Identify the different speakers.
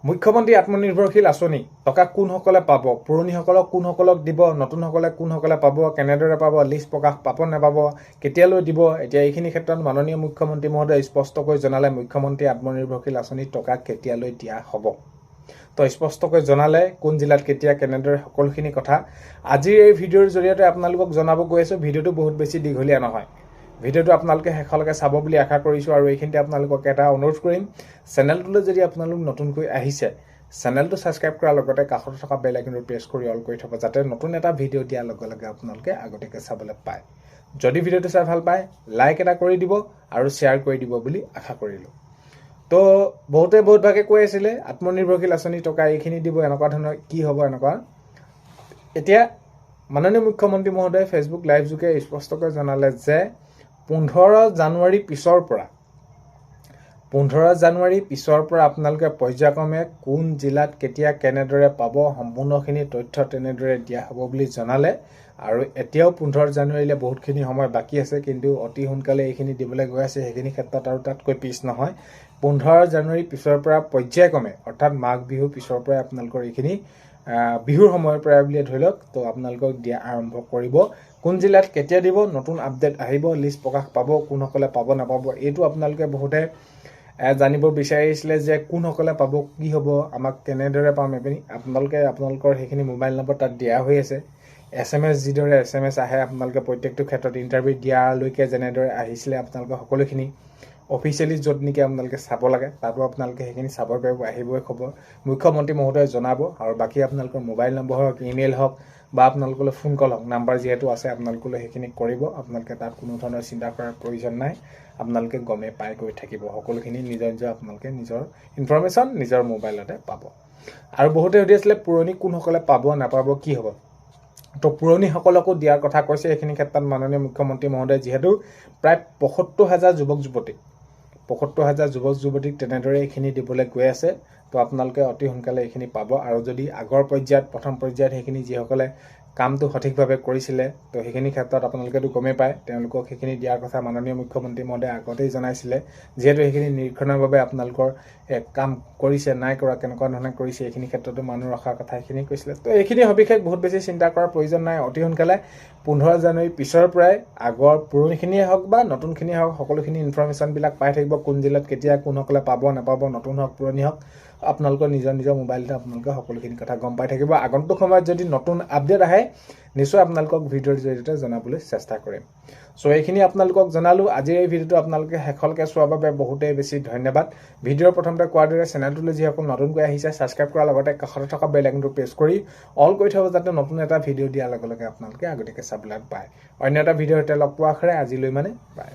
Speaker 1: মুখ্যমন্ত্ৰী আত্মনিৰ্ভৰশীল আঁচনি টকা কোনসকলে পাব, পুৰণিসকলক কোনসকলক দিব, নতুনসকলে কোনসকলে পাব, কেনেদৰে পাব, লিষ্ট প্ৰকাশ পাব নাপাব, কেতিয়ালৈ দিব। এতিয়া এইখিনি ক্ষেত্ৰত মাননীয় মুখ্যমন্ত্ৰী মহোদয়ে স্পষ্টকৈ জনালে মুখ্যমন্ত্ৰী আত্মনিৰ্ভৰশীল আঁচনি টকা কেতিয়ালৈ দিয়া হ'ব। তো স্পষ্টকৈ জনালে কোন জিলাত কেতিয়া কেনেদৰে সকলোখিনি কথা আজিৰ এই ভিডিঅ'ৰ জৰিয়তে আপোনালোকক জনাব গৈ আছোঁ। ভিডিঅ'টো বহুত বেছি দীঘলীয়া নহয়। ভিডিঅ'টো আপোনালোকে শেষলৈকে চাব বুলি আশা কৰিছোঁ। আৰু এইখিনিতে আপোনালোকক এটা অনুৰোধ কৰিম, চেনেলটোলৈ যদি আপোনালোক নতুনকৈ আহিছে চেনেলটো ছাবস্ক্ৰাইব কৰাৰ লগতে কাষত থকা বেল আইকনটো প্ৰেছ কৰি অল কৰি থ'ব, যাতে নতুন এটা ভিডিঅ' দিয়াৰ লগে লগে আপোনালোকে আগতীয়াকৈ চাবলৈ পায়। যদি ভিডিঅ'টো চাই ভাল পায় লাইক এটা কৰি দিব আৰু শ্বেয়াৰ কৰি দিব বুলি আশা কৰিলোঁ। তো বহুত ভাগে কৈ আছিলে আত্মনিৰ্ভৰশীল আঁচনি টকা এইখিনি দিব, এনেকুৱা ধৰণৰ কি হ'ব এনেকুৱা। এতিয়া মাননীয় মুখ্যমন্ত্ৰী মহোদয়ে ফেচবুক লাইভ যোগে স্পষ্টকৈ জনালে যে 15 জানুৱাৰী পিছৰ পৰা আপোনালোকে পৰ্যায়ক্ৰমে কোন জিলাত কেতিয়া কেনেদৰে পাব সম্পূৰ্ণখিনি তথ্য তেনেদৰে দিয়া হ'ব বুলি জনালে। আৰু এতিয়াও 15 জানুৱাৰীলৈ বহুতখিনি সময় বাকী আছে, কিন্তু অতি সোনকালে এইখিনি দিবলৈ গৈ আছে। সেইখিনি ক্ষেত্ৰত আৰু তাতকৈ পিছ নহয়। 15 জানুৱাৰী পিছৰ পৰা পৰ্যায়ক্ৰমে, অৰ্থাৎ মাঘ বিহুৰ পিছৰ পৰাই আপোনালোকৰ এইখিনি বিহুৰ সময়ৰ পৰাই বুলিয়ে ধৰি লওক, তো আপোনালোকক দিয়া আৰম্ভ কৰিব। কোন জিলাত কেতিয়া দিব, নতুন আপডেট আহিব, লিষ্ট প্ৰকাশ পাব, কোনসকলে পাব নাপাব। এইটো আপোনালোকে বহুতে জানিব বিচাৰিছিলে যে কোনসকলে পাব, কি হ'ব, আমাক কেনেদৰে পাম। আপোনালোকৰ সেইখিনি মোবাইল নম্বৰ তাত দিয়া হৈ আছে। SMS যিদৰে SMS আহে আপোনালোকে প্ৰত্যেকটো ক্ষেত্ৰত ইণ্টাৰভিউ দিয়ালৈকে যেনেদৰে আহিছিলে আপোনালোকে সকলোখিনি অফিচিয়েলি য'ত নেকি আপোনালোকে চাব লাগে তাতো আপোনালোকে সেইখিনি চাব পাৰিব, আহিবই খবৰ মুখ্যমন্ত্ৰী মহোদয়ে জনাব। আৰু বাকী আপোনালোকৰ মোবাইল নম্বৰ হওক, ইমেইল হওক বা আপোনালোকলৈ ফোন কল হওক, নাম্বাৰ যিহেতু আছে আপোনালোকলৈ সেইখিনি কৰিব। আপোনালোকে তাত কোনো ধৰণৰ চিন্তা কৰাৰ প্ৰয়োজন নাই। আপোনালোকে গমে পাই গৈ থাকিব সকলোখিনি নিজৰ আপোনালোকে নিজৰ ইনফৰমেশ্যন নিজৰ মোবাইলতে পাব। আৰু বহুতে সুধি আছিলে পুৰণি কোনসকলে পাব নাপাব কি হ'ব। তো পুৰণিসকলকো দিয়াৰ কথা কৈছে। এইখিনি ক্ষেত্ৰত মাননীয় মুখ্যমন্ত্ৰী মহোদয়ে যিহেতু প্ৰায় ৭৫,০০০ যুৱক যুৱতীক তেনেদৰে এইখিনি দিবলৈ গৈ আছে। তো আপোনালোকে অতি সোনকালে এইখিনি পাব। আৰু যদি আগৰ পৰ্যায়ত প্ৰথম পৰ্যায়ত সেইখিনি যিসকলে কামটো সঠিকভাৱে কৰিছিলে, তো সেইখিনি ক্ষেত্ৰত আপোনালোকেতো গমেই পায়, তেওঁলোকক সেইখিনি দিয়াৰ কথা মাননীয় মুখ্যমন্ত্ৰী মহোদয়ে আগতেই জনাইছিলে। যিহেতু সেইখিনি নিৰীক্ষণৰ বাবে আপোনালোকৰ কাম কৰিছে নাই কৰা, কেনেকুৱা ধৰণে কৰিছে, এইখিনি ক্ষেত্ৰতো মানুহ ৰখাৰ কথা এইখিনি কৈছিলে। তো এইখিনি সবিশেষ বহুত বেছি চিন্তা কৰাৰ প্ৰয়োজন নাই। অতি সোনকালে 15 জানুৱাৰী পিছৰ পৰাই আগৰ পুৰণিখিনিয়ে হওক বা নতুনখিনিয়ে হওক সকলোখিনি ইনফৰমেশ্যনবিলাক পাই থাকিব। কোন জিলাত কেতিয়া কোনসকলে পাব নাপাব, নতুন হওক পুৰণি হওক, আপোনালোকৰ নিজৰ মোবাইলতে আপোনালোকে সকলোখিনি কথা গম পাই থাকিব। আগন্তুক সময়ত যদি নতুন আপডেট আহে নিশ্চয় আপোনালোকক ভিডিঅ'ৰ জৰিয়তে জনাবলৈ চেষ্টা কৰিম। চ' এইখিনি আপোনালোকক জনালোঁ। আজিৰ এই ভিডিঅ'টো আপোনালোকে শেষলৈকে চোৱাৰ বাবে বহুতেই বেছি ধন্যবাদ। ভিডিঅ'ৰ প্ৰথমতে কোৱাৰ দৰে চেনেলটোলৈ যিসকল নতুনকৈ আহিছে ছাবস্ক্ৰাইব কৰাৰ লগতে কাষতে থকা বেল আইকনটো প্ৰেছ কৰি অল কৰি থ'ব, যাতে নতুন এটা ভিডিঅ' দিয়াৰ লগে লগে আপোনালোকে আগতীয়াকৈ চাবলৈ পায়। অন্য এটা ভিডিঅ'ৰ সৈতে লগ পোৱাৰ আশাৰে আজিলৈ বাই।